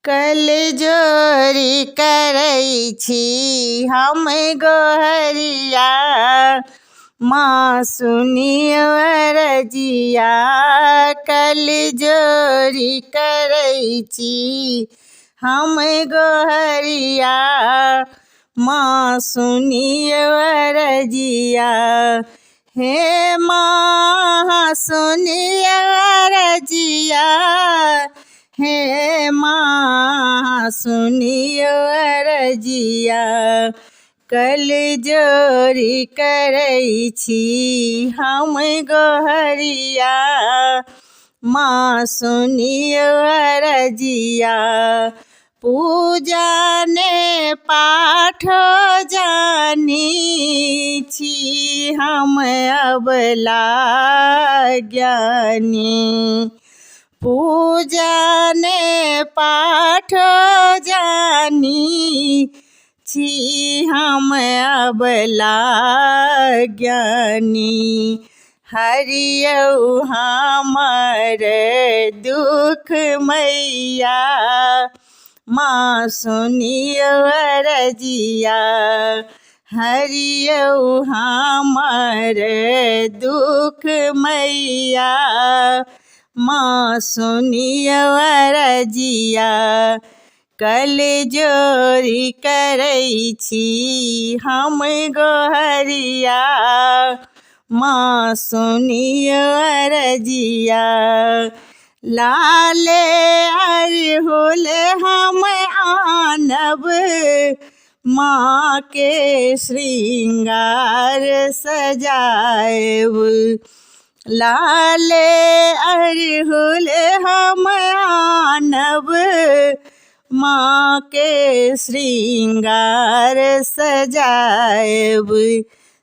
कल जोरी करै छी हम गोहरिया, माँ सुनियो अरजिया। कल जोरी करै छी हम गोहरिया, माँ सुनियो अरजिया। हे माँ सुनियो अरजिया, हे माँ सुनियो अरजिया। कल जोरी करै छी हम गोहरिया, माँ सुनियो अरजिया। पूजा ने पाठ जानी छी हम अबला ज्ञानी। पूजा ने पाठ जानी छी हम अबला ज्ञानी। हरियौ हमर दुख मैया, माँ सुनियो अरजिया। हरियौ हमर दुख मैया, माँ सुनियो अरजिया। कल जोरी करै छी हम गोहरिया, माँ सुनियो अरजिया। लाल अरहुल हम आनब, माँ के श्रृंगार सजाएब। लाल अरहुल हम आनब, माँ के श्रृंगार सजाएब।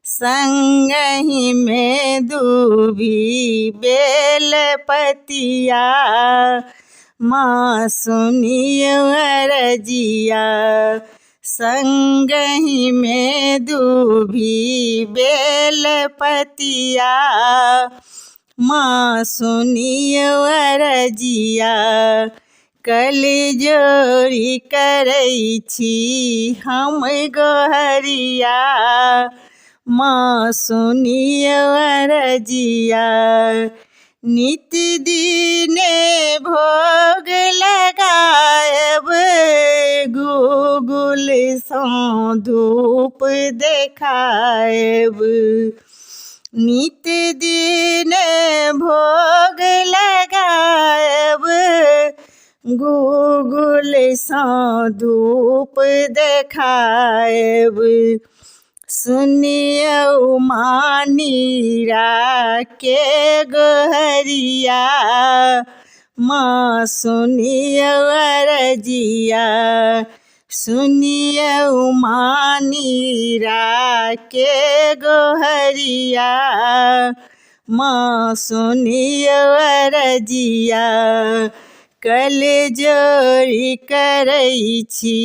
संगहि में दूबी बेल पतिया, माँ सुनियो अरजिया। संगहि में दूबी बेल पतिया, माँ सुनियो अरजिया। कल जोरी करै छी हम गोहरिया, माँ सुनियो अरजिया। नित दिने भोग लगाएब, गुगुल सँ धूप देखाएब। नित दिने भोग लगाएब, गुगुल सँ धूप देखाएब। सुनियौ माँ नीरा के गोहरिया, माँ सुनियो अरजिया। सुनियौ माँ नीरा के गोहरिया, माँ सुनियो अरजिया। कल जोरी करै छी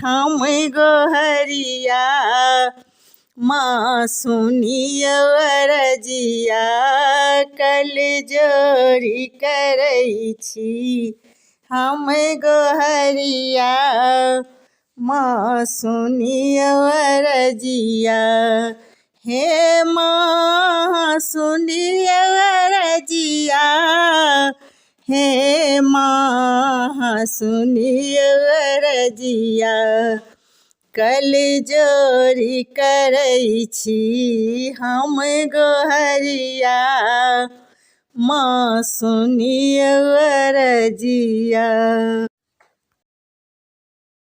हम गोहरिया, माँ सुनियो अरजिया। कल जोरी करै छी हम गोहरिया, माँ सुनियो अरजिया। हे माँ सुनियो अरजिया, हे माँ सुनियो अरजिया। कल जोरी करै छी हम गोहरिया, माँ सुनियो अरजिया।